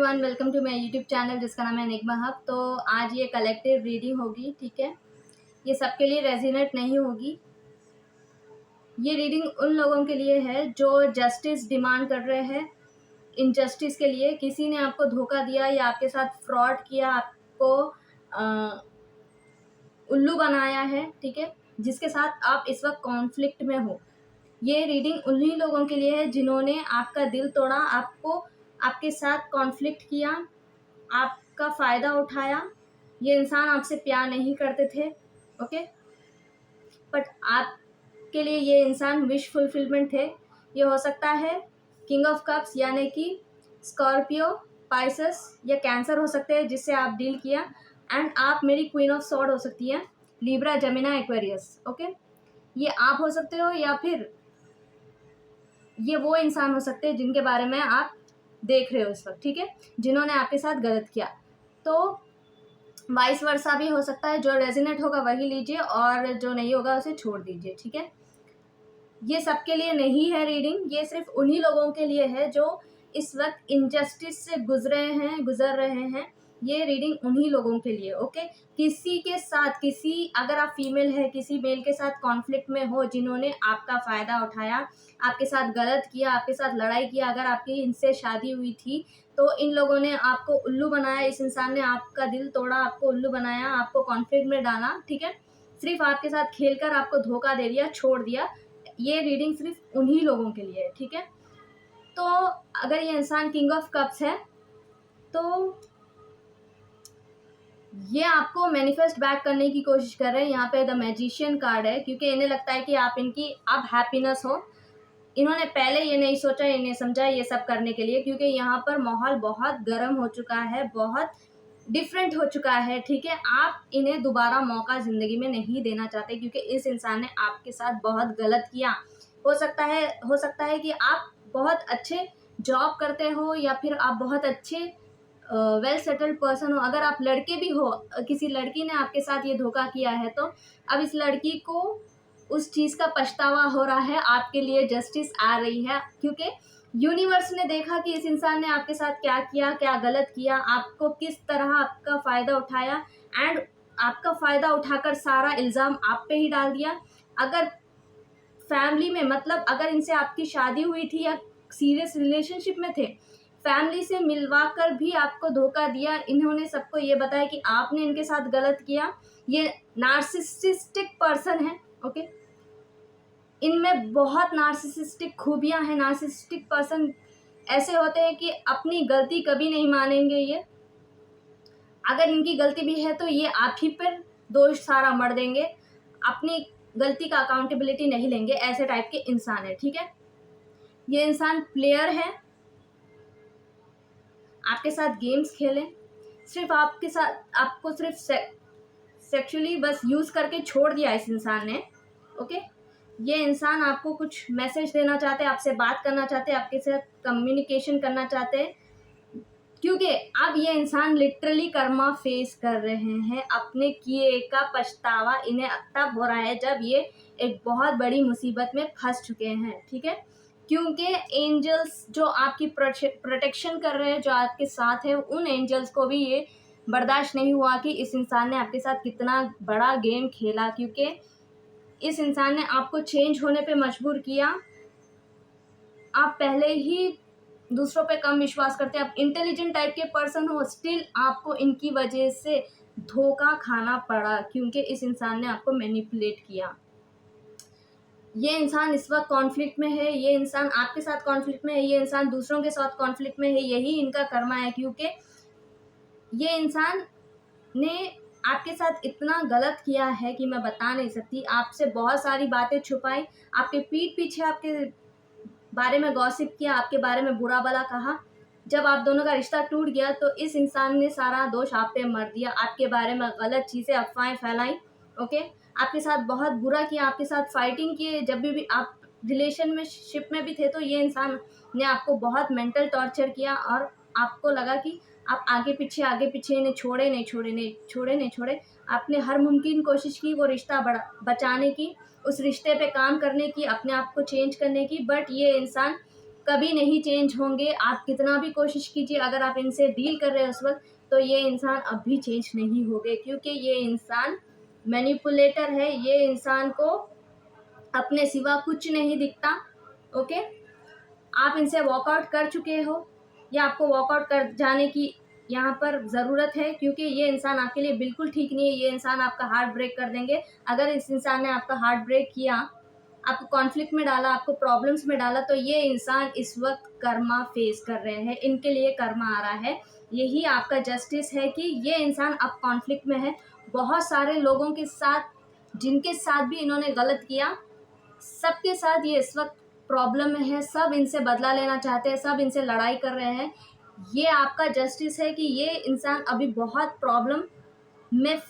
Everyone, welcome to my YouTube channel जिसका नाम है एनिग्मा हब। तो आज ये कलेक्टिव रीडिंग होगी, ठीक है। ये सबके लिए रेजिनेट नहीं होगी। ये रीडिंग उन लोगों के लिए है जो जस्टिस डिमांड कर रहे हैं। इनजस्टिस के लिए किसी ने आपको धोखा दिया या आपके साथ फ्रॉड किया, आपको उल्लू बनाया है, ठीक है, जिसके साथ आप इस वक्त कॉन्फ्लिक्ट में हो। ये रीडिंग उन्हीं लोगों के लिए है जिन्होंने आपका दिल तोड़ा, आपके साथ कॉन्फ्लिक्ट किया, आपका फ़ायदा उठाया। ये इंसान आपसे प्यार नहीं करते थे, ओके, बट आपके लिए ये इंसान विश फुलफिलमेंट थे। ये हो सकता है किंग ऑफ कप्स यानी कि स्कॉर्पियो, पाइसेस या कैंसर हो सकते हैं जिससे आप डील किया। एंड आप मेरी क्वीन ऑफ सॉर्ड हो सकती है, लिब्रा, जेमिना, एक्वेरियस, ओके। ये आप हो सकते हो या फिर ये वो इंसान हो सकते हैं जिनके बारे में आप देख रहे हो इस वक्त, ठीक है, जिन्होंने आपके साथ गलत किया। तो वाइस वर्सा भी हो सकता है। जो रेजिनेट होगा वही लीजिए और जो नहीं होगा उसे छोड़ दीजिए, ठीक है। ये सबके लिए नहीं है रीडिंग, ये सिर्फ उन्हीं लोगों के लिए है जो इस वक्त इनजस्टिस से गुजर रहे हैं। ये रीडिंग उन्हीं लोगों के लिए, ओके। किसी के साथ अगर आप फीमेल है, किसी मेल के साथ कॉन्फ्लिक्ट में हो जिन्होंने आपका फ़ायदा उठाया, आपके साथ गलत किया, आपके साथ लड़ाई किया, अगर आपकी इनसे शादी हुई थी तो इन लोगों ने आपको उल्लू बनाया। इस इंसान ने आपका दिल तोड़ा, आपको उल्लू बनाया, आपको कॉन्फ्लिक्ट में डाला, ठीक है, सिर्फ आपके साथ खेलकर आपको धोखा दे दिया, छोड़ दिया। ये रीडिंग सिर्फ उन्हीं लोगों के लिए है, ठीक है। तो अगर ये इंसान किंग ऑफ कप्स है तो ये आपको मैनिफेस्ट बैक करने की कोशिश कर रहे हैं। यहाँ पे द मैजिशियन कार्ड है क्योंकि इन्हें लगता है कि आप इनकी अब हैप्पीनेस हो। इन्होंने पहले ये नहीं सोचा, ये नहीं समझा ये सब करने के लिए, क्योंकि यहाँ पर माहौल बहुत गर्म हो चुका है, बहुत डिफरेंट हो चुका है, ठीक है। आप इन्हें दोबारा मौका ज़िंदगी में नहीं देना चाहते क्योंकि इस इंसान ने आपके साथ बहुत गलत किया। हो सकता है कि आप बहुत अच्छे जॉब करते हो या फिर आप बहुत अच्छे वेल सेटल्ड पर्सन हो। अगर आप लड़के भी हो, किसी लड़की ने आपके साथ ये धोखा किया है तो अब इस लड़की को उस चीज़ का पछतावा हो रहा है। आपके लिए जस्टिस आ रही है क्योंकि यूनिवर्स ने देखा कि इस इंसान ने आपके साथ क्या किया, क्या गलत किया, आपको किस तरह आपका फ़ायदा उठाया एंड आपका फ़ायदा उठाकर सारा इल्ज़ाम आप पे ही डाल दिया। अगर फैमिली में, मतलब अगर इनसे आपकी शादी हुई थी या सीरियस रिलेशनशिप में थे, फैमिली से मिलवा कर भी आपको धोखा दिया। इन्होंने सबको ये बताया कि आपने इनके साथ गलत किया। ये नार्सिसिस्टिक पर्सन है, ओके। इनमें बहुत नार्सिसिस्टिक खूबियां हैं। नार्सिसिस्टिक पर्सन ऐसे होते हैं कि अपनी गलती कभी नहीं मानेंगे। ये अगर इनकी गलती भी है तो ये आप ही पर दोष सारा मढ़ देंगे, अपनी गलती का अकाउंटेबिलिटी नहीं लेंगे। ऐसे टाइप के इंसान है, ठीक है। ये इंसान प्लेयर है, आपके साथ गेम्स खेलें, सिर्फ आपको सिर्फ सेक्सुअली बस यूज़ करके छोड़ दिया इस इंसान ने, ओके। ये इंसान आपको कुछ मैसेज देना चाहते हैं, आपसे बात करना चाहते हैं, आपके साथ कम्युनिकेशन करना चाहते हैं, क्योंकि अब ये इंसान लिटरली कर्मा फेस कर रहे हैं। अपने किए का पछतावा इन्हें तब हो रहा है जब ये एक बहुत बड़ी मुसीबत में फंस चुके हैं, ठीक है। क्योंकि एंजल्स जो आपकी प्रोटेक्शन कर रहे हैं, जो आपके साथ है, उन एंजल्स को भी ये बर्दाश्त नहीं हुआ कि इस इंसान ने आपके साथ कितना बड़ा गेम खेला, क्योंकि इस इंसान ने आपको चेंज होने पे मजबूर किया। आप पहले ही दूसरों पे कम विश्वास करते हैं, आप इंटेलिजेंट टाइप के पर्सन हो, स्टिल आपको इनकी वजह से धोखा खाना पड़ा क्योंकि इस इंसान ने आपको मैनिपुलेट किया। ये इंसान इस वक्त कॉन्फ्लिक्ट में है, ये इंसान आपके साथ कॉन्फ्लिक्ट में है, ये इंसान दूसरों के साथ कॉन्फ्लिक्ट में है। यही इनका कर्मा है क्योंकि ये इंसान ने आपके साथ इतना गलत किया है कि मैं बता नहीं सकती। आपसे बहुत सारी बातें छुपाई, आपके पीठ पीछे आपके बारे में गॉसिप किया, आपके बारे में बुरा भला कहा। जब आप दोनों का रिश्ता टूट गया तो इस इंसान ने सारा दोष आप पे मर दिया, आपके बारे में गलत चीज़ें, अफवाहें फैलाई, ओके। आपके साथ बहुत बुरा किया, आपके साथ फाइटिंग किए। जब भी आप रिलेशनशिप में भी थे तो ये इंसान ने आपको बहुत मेंटल टॉर्चर किया और आपको लगा कि आप आगे पीछे इन्हें छोड़े। आपने हर मुमकिन कोशिश की वो रिश्ता बचाने की, उस रिश्ते पे काम करने की, अपने आप को चेंज करने की, बट ये इंसान कभी नहीं चेंज होंगे। आप कितना भी कोशिश कीजिए, अगर आप इनसे डील कर रहे हैं उस वक्त, तो ये इंसान अब भी चेंज नहीं होंगे, क्योंकि ये इंसान मैनिपुलेटर है। ये इंसान को अपने सिवा कुछ नहीं दिखता। ओके, आप इनसे वॉकआउट कर चुके हो या आपको वॉकआउट कर जाने की यहाँ पर ज़रूरत है, क्योंकि ये इंसान आपके लिए बिल्कुल ठीक नहीं है। ये इंसान आपका हार्ट ब्रेक कर देंगे। अगर इस इंसान ने आपका हार्ट ब्रेक किया, आपको कॉन्फ्लिक्ट में डाला, आपको प्रॉब्लम्स में डाला, तो ये इंसान इस वक्त कर्मा फेस कर रहे हैं, इनके लिए कर्मा आ रहा है। यही आपका जस्टिस है कि ये इंसान अब कॉन्फ्लिक्ट में है। बहुत सारे लोगों के साथ, जिनके साथ भी इन्होंने गलत किया, सबके साथ ये इस वक्त प्रॉब्लम में है। सब इनसे बदला लेना चाहते हैं, सब इनसे लड़ाई कर रहे हैं। ये आपका जस्टिस है कि ये इंसान अभी बहुत प्रॉब्लम में,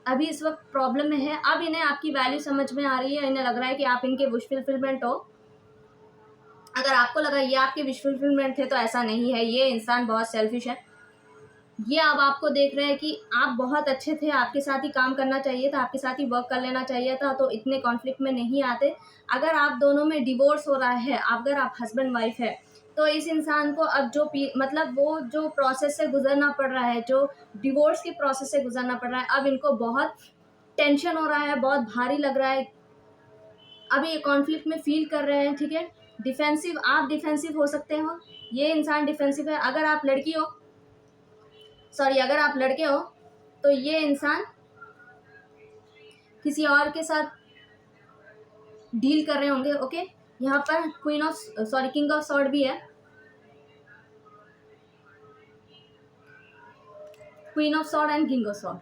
अभी इस वक्त प्रॉब्लम में है। अब इन्हें आपकी वैल्यू समझ में आ रही है, इन्हें लग रहा है कि आप इनके विश फुलफिलमेंट हो। अगर आपको लगा ये आपके विश फुलफिलमेंट थे, तो ऐसा नहीं है। ये इंसान बहुत सेल्फिश है। ये अब आपको देख रहे हैं कि आप बहुत अच्छे थे, आपके साथ ही काम करना चाहिए था, आपके साथ ही वर्क कर लेना चाहिए था, तो इतने कॉन्फ्लिक्ट में नहीं आते। अगर आप दोनों में डिवोर्स हो रहा है, अगर आप हस्बैंड वाइफ है, तो इस इंसान को अब जो मतलब वो जो प्रोसेस से गुजरना पड़ रहा है, जो डिवोर्स के प्रोसेस से गुजरना पड़ रहा है, अब इनको बहुत टेंशन हो रहा है, बहुत भारी लग रहा है। अभी ये कॉन्फ्लिक्ट में फील कर रहे हैं। ठीक है, डिफेंसिव, आप डिफेंसिव हो सकते हो, ये इंसान डिफेंसिव है। अगर आप लड़की हो, सॉरी, अगर आप लड़के हो, तो ये इंसान किसी और के साथ डील कर रहे होंगे। ओके, यहाँ पर किंग ऑफ सॉर्ड भी है, queen of sword and king of sword.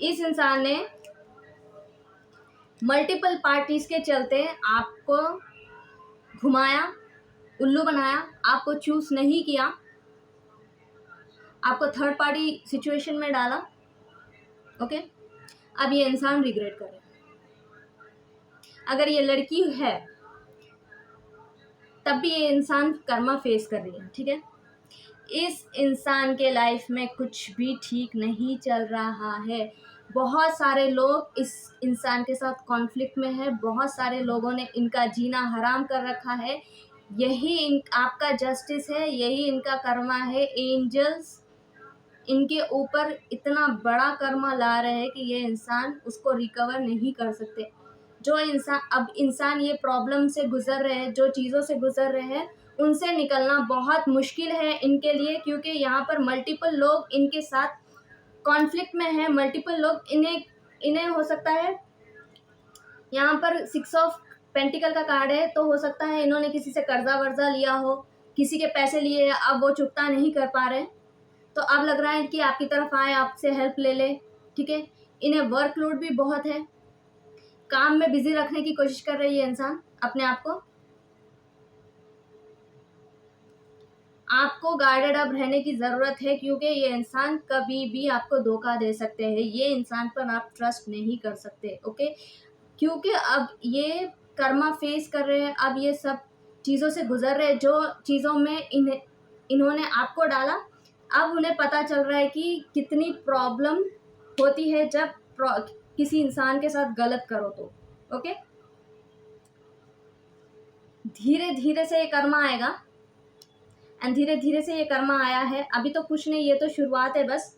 इस इंसान ने मल्टीपल पार्टीज के चलते आपको घुमाया, उल्लू बनाया, आपको चूज नहीं किया, आपको थर्ड पार्टी सिचुएशन में डाला। ओके, अब ये इंसान रिग्रेट कर रहा है। अगर ये लड़की है, तब भी ये इंसान कर्मा फेस कर रही है। ठीक है, इस इंसान के लाइफ में कुछ भी ठीक नहीं चल रहा है। बहुत सारे लोग इस इंसान के साथ कॉन्फ्लिक्ट में है। बहुत सारे लोगों ने इनका जीना हराम कर रखा है। यही आपका जस्टिस है, यही इनका कर्मा है। एंजल्स इनके ऊपर इतना बड़ा कर्मा ला रहे हैं कि ये इंसान उसको रिकवर नहीं कर सकते। जो इंसान ये प्रॉब्लम से गुजर रहे हैं, जो चीज़ों से गुजर रहे हैं, उनसे निकलना बहुत मुश्किल है इनके लिए, क्योंकि यहाँ पर मल्टीपल लोग इनके साथ कॉन्फ्लिक्ट में है। मल्टीपल लोग इन्हें हो सकता है, यहाँ पर 6 ऑफ पेंटिकल का कार्ड है, तो हो सकता है इन्होंने किसी से कर्जा वर्जा लिया हो, किसी के पैसे लिए, अब वो चुकता नहीं कर पा रहे, तो अब लग रहा है कि आपकी तरफ आए, आपसे हेल्प ले ले। ठीक है, इन्हें वर्कलोड भी बहुत है, काम में बिजी रखने की कोशिश कर रही है इंसान अपने आप को। आपको गार्डेड अप रहने की ज़रूरत है, क्योंकि ये इंसान कभी भी आपको धोखा दे सकते हैं। ये इंसान पर आप ट्रस्ट नहीं कर सकते। ओके, क्योंकि अब ये कर्मा फेस कर रहे हैं, अब ये सब चीज़ों से गुजर रहे हैं, जो चीज़ों में इन्होंने आपको डाला। अब उन्हें पता चल रहा है कि कितनी प्रॉब्लम होती है जब किसी इंसान के साथ गलत करो तो। ओके, धीरे धीरे से ये कर्मा आएगा, एंड धीरे धीरे से ये कर्मा आया है। अभी तो कुछ नहीं, ये तो शुरुआत है बस।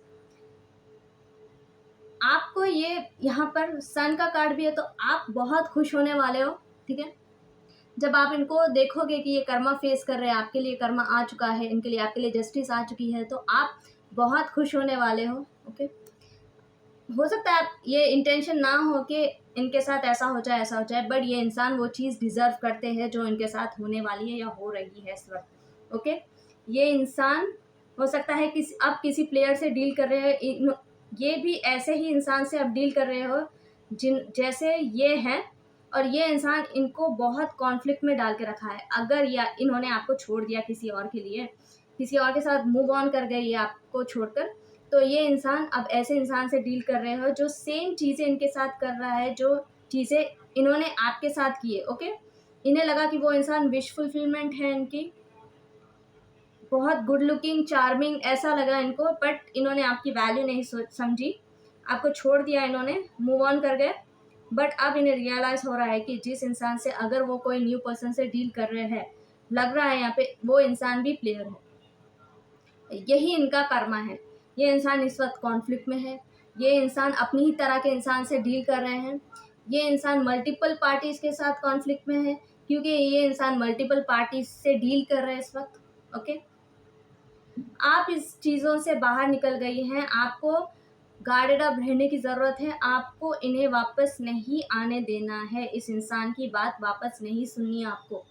आपको ये यहाँ पर सन का कार्ड भी है, तो आप बहुत खुश होने वाले हो। ठीक है, जब आप इनको देखोगे कि ये कर्मा फेस कर रहे हैं, आपके लिए कर्मा आ चुका है, इनके लिए, आपके लिए जस्टिस आ चुकी है, तो आप बहुत खुश होने वाले हो। ओके, हो सकता है ये इंटेंशन ना हो कि इनके साथ ऐसा हो जाए, ऐसा हो जाए, बट ये इंसान वो चीज़ डिज़र्व करते हैं जो इनके साथ होने वाली है या हो रही है इस वक्त। ओके, ये इंसान हो सकता है कि अब किसी प्लेयर से डील कर रहे हैं, ये भी ऐसे ही इंसान से अब डील कर रहे हो जैसे ये हैं, और ये इंसान इनको बहुत कॉन्फ्लिक्ट में डाल के रखा है। अगर या इन्होंने आपको छोड़ दिया किसी और के लिए, किसी और के साथ मूव ऑन कर गए ये आपको छोड़कर, तो ये इंसान अब ऐसे इंसान से डील कर रहे हो जो सेम चीज़ें इनके साथ कर रहा है, जो चीज़ें इन्होंने आपके साथ की है। ओके, इन्हें लगा कि वो इंसान विश फुलफिलमेंट है इनकी, बहुत गुड लुकिंग, चार्मिंग ऐसा लगा इनको, बट इन्होंने आपकी वैल्यू नहीं समझी, आपको छोड़ दिया, इन्होंने मूव ऑन कर गए। बट अब इन्हें रियलाइज़ हो रहा है कि जिस इंसान से अगर वो कोई न्यू पर्सन से डील कर रहे हैं, लग रहा है यहाँ पे वो इंसान भी प्लेयर है। यही इनका कर्मा है। ये इंसान इस वक्त कॉन्फ्लिक्ट में है। ये इंसान अपनी ही तरह के इंसान से डील कर रहे हैं। ये इंसान मल्टीपल पार्टीज के साथ कॉन्फ्लिक्ट में है, क्योंकि ये इंसान मल्टीपल पार्टीज से डील कर रहे हैं इस वक्त। ओके, आप इस चीज़ों से बाहर निकल गई हैं। आपको गार्डेड अप रहने की ज़रूरत है। आपको इन्हें वापस नहीं आने देना है। इस इंसान की बात वापस नहीं सुननी है आपको।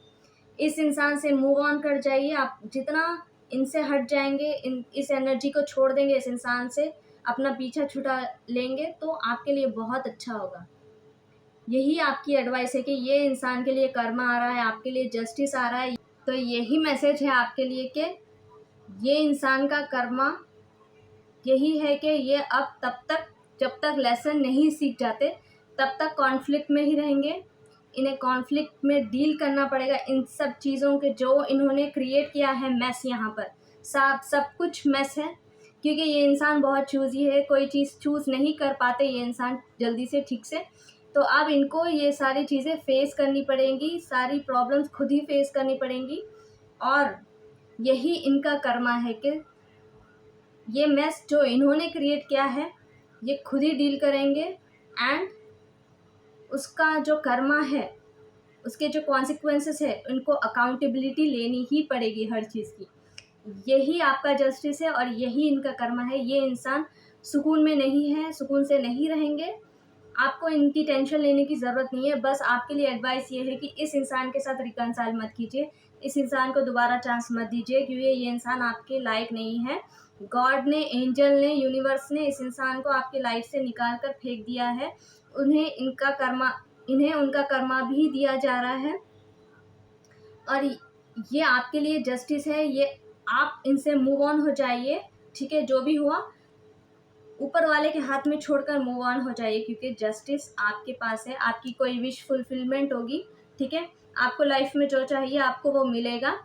इस इंसान से मूव ऑन कर जाइए। आप जितना इनसे हट जाएंगे, इस एनर्जी को छोड़ देंगे, इस इंसान से अपना पीछा छुड़ा लेंगे, तो आपके लिए बहुत अच्छा होगा। यही आपकी एडवाइस है कि ये इंसान के लिए कर्मा आ रहा है, आपके लिए जस्टिस आ रहा है। तो यही मैसेज है आपके लिए कि ये इंसान का कर्मा यही है कि ये अब तब तक जब तक लेसन नहीं सीख जाते तब तक कॉन्फ्लिक्ट में ही रहेंगे। इन्हें कॉन्फ्लिक्ट में डील करना पड़ेगा इन सब चीज़ों के जो इन्होंने क्रिएट किया है मैस। यहाँ पर सब कुछ मैस है, क्योंकि ये इंसान बहुत चूज़ी है। कोई चीज़ चूज़ नहीं कर पाते ये इंसान जल्दी से ठीक से। तो अब इनको ये सारी चीज़ें फेस करनी पड़ेंगी, सारी प्रॉब्लम्स खुद ही फेस करनी पड़ेंगी। और यही इनका कर्मा है कि ये मैस जो इन्होंने क्रिएट किया है ये खुद ही डील करेंगे। एंड उसका जो कर्मा है, उसके जो कॉन्सिक्वेंसेस है, उनको अकाउंटेबिलिटी लेनी ही पड़ेगी हर चीज़ की। यही आपका जस्टिस है और यही इनका कर्मा है। ये इंसान सुकून में नहीं है, सुकून से नहीं रहेंगे। आपको इनकी टेंशन लेने की ज़रूरत नहीं है। बस आपके लिए एडवाइस ये है कि इस इंसान के साथ रिकंसाइल मत कीजिए, इस इंसान को दोबारा चांस मत दीजिए, क्योंकि ये इंसान आपके लायक नहीं है। गॉड ने, एंजल ने, यूनिवर्स ने इस इंसान को आपकी लाइफ से निकाल कर फेंक दिया है। इन्हें उनका कर्मा भी दिया जा रहा है और ये आपके लिए जस्टिस है। ये आप इनसे मूव ऑन हो जाइए, ठीक है। जो भी हुआ ऊपर वाले के हाथ में छोड़कर मूव ऑन हो जाइए, क्योंकि जस्टिस आपके पास है। आपकी कोई विश फुलफिलमेंट होगी, ठीक है। आपको लाइफ में जो चाहिए आपको वो मिलेगा।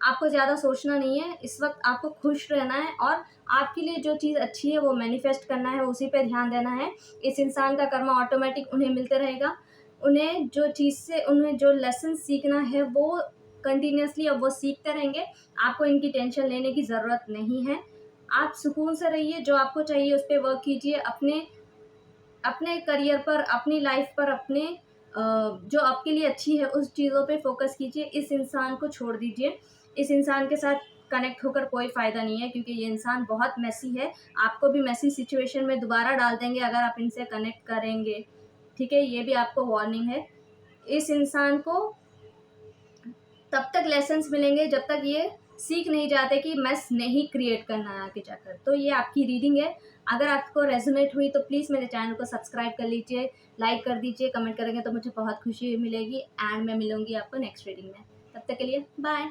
आपको ज़्यादा सोचना नहीं है, इस वक्त आपको खुश रहना है और आपके लिए जो चीज़ अच्छी है वो मैनिफेस्ट करना है, उसी पे ध्यान देना है। इस इंसान का कर्मा ऑटोमेटिक उन्हें मिलते रहेगा। उन्हें जो चीज़ से उन्हें जो लेसन सीखना है वो कंटिन्यूसली अब वो सीखते रहेंगे। आपको इनकी टेंशन लेने की ज़रूरत नहीं है। आप सुकून से रहिए, जो आपको चाहिए उस पर वर्क कीजिए। अपने करियर पर, अपनी लाइफ पर, अपने जो आपके लिए अच्छी है उस चीज़ों पे फोकस कीजिए। इस इंसान को छोड़ दीजिए। इस इंसान के साथ कनेक्ट होकर कोई फ़ायदा नहीं है, क्योंकि ये इंसान बहुत मैसी है। आपको भी मैसी सिचुएशन में दोबारा डाल देंगे अगर आप इनसे कनेक्ट करेंगे, ठीक है। ये भी आपको वार्निंग है। इस इंसान को तब तक लेसन्स मिलेंगे जब तक ये सीख नहीं जाते कि मैस नहीं क्रिएट करना है आगे जाकर। तो ये आपकी रीडिंग है। अगर आपको रेजोनेट हुई तो प्लीज़ मेरे चैनल को सब्सक्राइब कर लीजिए, लाइक कर दीजिए, कमेंट करेंगे तो मुझे बहुत खुशी मिलेगी। एंड मैं मिलूंगी आपको नेक्स्ट रीडिंग में। तब तक के लिए बाय।